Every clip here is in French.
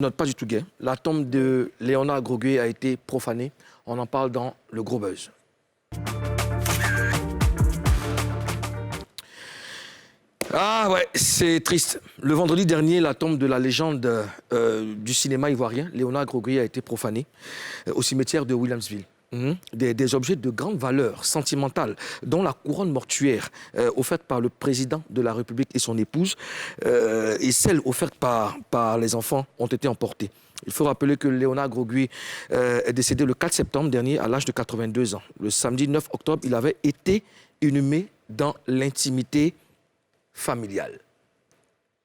Non, pas du tout gay. La tombe de Léonard Grogué a été profanée. On en parle dans le Gros Buzz. Ah ouais, c'est triste. Le vendredi dernier, la tombe de la légende du cinéma ivoirien, Léonard Grogué, a été profanée au cimetière de Williamsville. Des objets de grande valeur sentimentale, dont la couronne mortuaire offerte par le président de la République et son épouse, et celle offerte par les enfants, ont été emportées. Il faut rappeler que Léonard Grogué est décédé le 4 septembre dernier à l'âge de 82 ans. Le samedi 9 octobre, il avait été inhumé dans l'intimité familiale.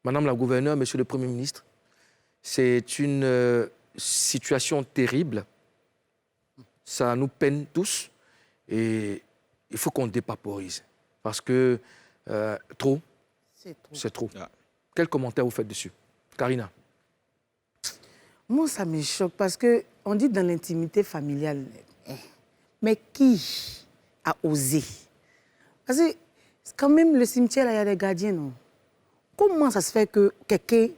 Madame la gouverneure, monsieur le Premier ministre, c'est une situation terrible. Ça nous peine tous et il faut qu'on dépaporise. Parce que trop, c'est trop. Ah. Quel commentaire vous faites dessus? Karina? Moi, ça me choque parce qu'on dit dans l'intimité familiale, mais qui a osé? Parce que quand même, le cimetière, il y a des gardiens, non? Comment ça se fait que quelqu'un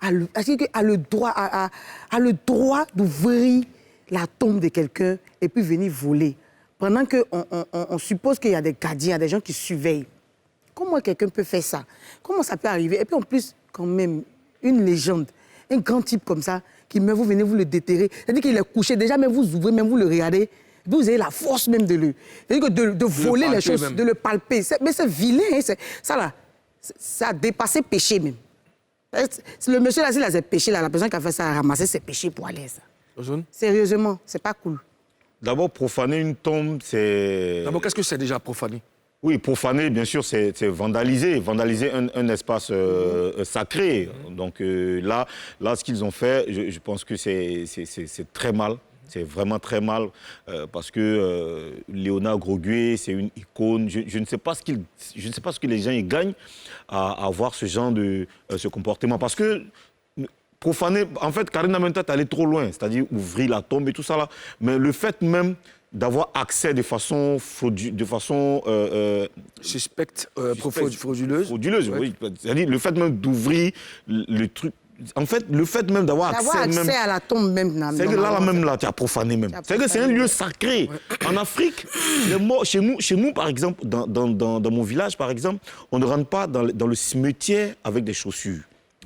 a le droit d'ouvrir la tombe de quelqu'un et puis venir voler, pendant qu'on suppose qu'il y a des gardiens, il y a des gens qui surveillent? Comment quelqu'un peut faire ça? Comment ça peut arriver? Et puis en plus, quand même, une légende, un grand type comme ça, qui meurt, vous venez vous le déterrer. C'est-à-dire qu'il est couché, déjà même vous ouvrez, même vous le regardez, vous avez la force même de voler les choses, même. De le palper. Mais c'est vilain, hein, ça là, ça a dépassé péché même. Le monsieur là, s'il a ses péchés là, la personne qui a fait ça a ramassé ses péchés pour aller ça. Sérieusement, c'est pas cool. D'abord, profaner une tombe, c'est... D'abord, qu'est-ce que c'est déjà profaner? Oui, profaner, bien sûr, c'est vandaliser un espace sacré. Donc là, ce qu'ils ont fait, je pense que c'est très mal. C'est vraiment très mal parce que Léonard Grogué, c'est une icône. Je ne sais pas ce que les gens y gagnent à avoir ce genre de ce comportement. Parce que profaner, en fait, Karina Mentat allait trop loin, c'est-à-dire ouvrir la tombe et tout ça là. Mais le fait même d'avoir accès de façon suspecte, frauduleuse. Frauduleuse, oui. C'est-à-dire le fait même d'ouvrir le truc. En fait, le fait même d'avoir accès même à la tombe même. C'est que là même, là, tu as profané même. C'est que c'est un lieu sacré. Ouais. En Afrique, les morts, chez nous, par exemple, dans mon village, par exemple, on ne rentre pas dans le cimetière avec des chaussures,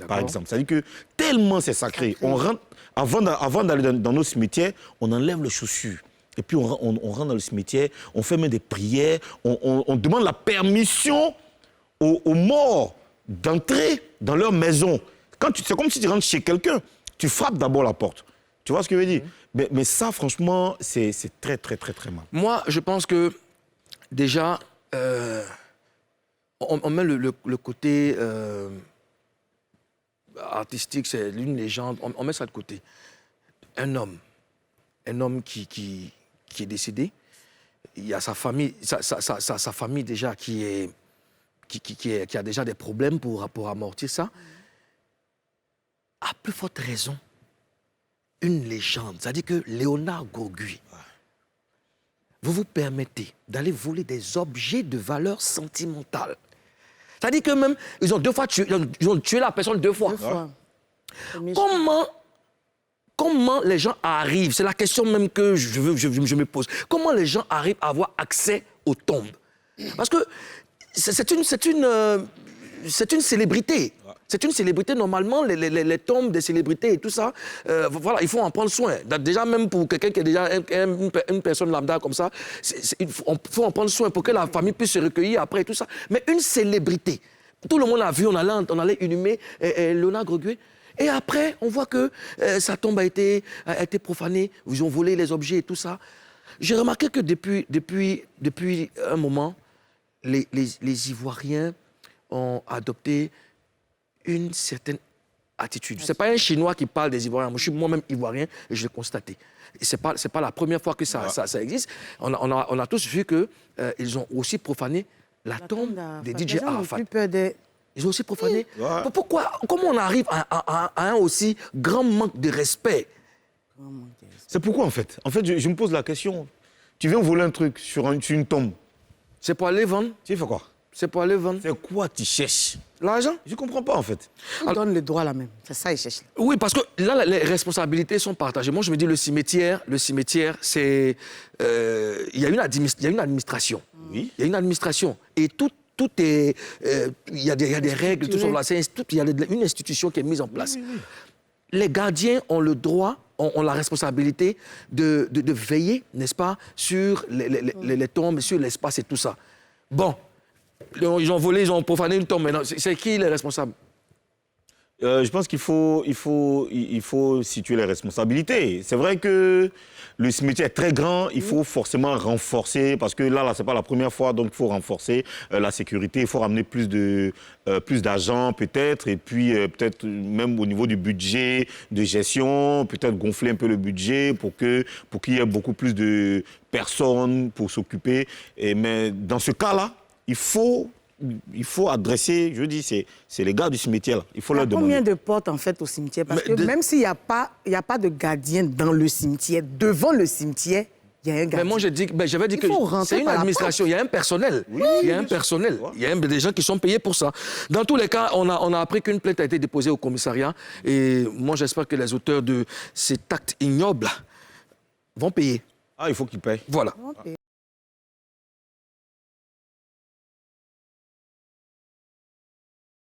par exemple. C'est-à-dire que tellement c'est sacré. On rentre, avant d'aller dans nos cimetières, on enlève les chaussures. Et puis on rentre dans le cimetière, on fait même des prières, on demande la permission aux morts d'entrer dans leur maison. C'est comme si tu rentres chez quelqu'un, tu frappes d'abord la porte. Tu vois ce que je veux dire? Mais ça, franchement, c'est très, très, très, très mal. Moi, je pense que, déjà, on met le côté artistique, c'est une légende, on met ça de côté. Un homme qui est décédé, il y a sa famille, sa famille déjà qui a déjà des problèmes pour amortir ça. À plus forte raison, une légende, c'est-à-dire que Léonard Grogué, vous vous permettez d'aller voler des objets de valeur sentimentale. C'est-à-dire que même, ils ont tué la personne deux fois. Comment les gens arrivent, c'est la question même que je me pose, comment les gens arrivent à avoir accès aux tombes? Parce que c'est une célébrité. C'est une célébrité, normalement, les tombes des célébrités et tout ça, voilà, il faut en prendre soin. Déjà, même pour quelqu'un qui est déjà une personne lambda comme ça, il faut en prendre soin pour que la famille puisse se recueillir après et tout ça. Mais une célébrité, tout le monde a vu, on allait inhumer Léonard Grogué. Et après, on voit que sa tombe a été profanée, ils ont volé les objets et tout ça. J'ai remarqué que depuis un moment, les Ivoiriens ont adopté une certaine attitude. Ce n'est pas un Chinois qui parle des Ivoiriens. Moi, je suis moi-même Ivoirien et je l'ai constaté. Et ce n'est pas la première fois que ça existe. On a tous vu qu'ils ont aussi profané la tombe de DJ Arafat. Ils ont aussi profané. Ouais. Comment on arrive à un aussi grand manque de respect? C'est pourquoi, en fait? En fait, je me pose la question. Tu viens voler un truc sur une tombe. C'est pour aller vendre. Tu fais quoi? C'est pour aller vendre. C'est quoi tu cherches? L'argent? Je ne comprends pas, en fait. Il donne le droit là même. C'est ça, il cherche. Oui, parce que là, les responsabilités sont partagées. Moi, je me dis, le cimetière, c'est... Il y a une administration. Oui. Il y a une administration. Et tout est... Il y a des règles, tout ça. Il y a une institution qui est mise en place. Oui. Les gardiens ont le droit, ont la responsabilité de veiller, n'est-ce pas, sur les tombes, sur l'espace et tout ça. Bon, ils ont volé, ils ont profané une tombe. Maintenant, c'est qui les responsables? Je pense qu'il faut situer les responsabilités. C'est vrai que le cimetière est très grand, il faut forcément renforcer, parce que là c'est pas la première fois, donc il faut renforcer la sécurité, il faut ramener plus d'agents peut-être, et puis peut-être même au niveau du budget de gestion, peut-être gonfler un peu le budget pour qu'il y ait beaucoup plus de personnes pour s'occuper. Mais dans ce cas-là, il faut adresser, je dis, c'est les gars du cimetière. Là. Il faut leur demander. Combien de portes, en fait, au cimetière? Parce que même s'il n'y a pas de gardien dans le cimetière, devant le cimetière, il y a un gardien. Mais moi, j'avais dit que c'est une administration. Il y a un personnel. Oui, il y a un personnel. Il y a des gens qui sont payés pour ça. Dans tous les cas, on a appris qu'une plainte a été déposée au commissariat. Et moi, j'espère que les auteurs de cet acte ignoble vont payer. Ah, il faut qu'ils payent. Voilà. Okay.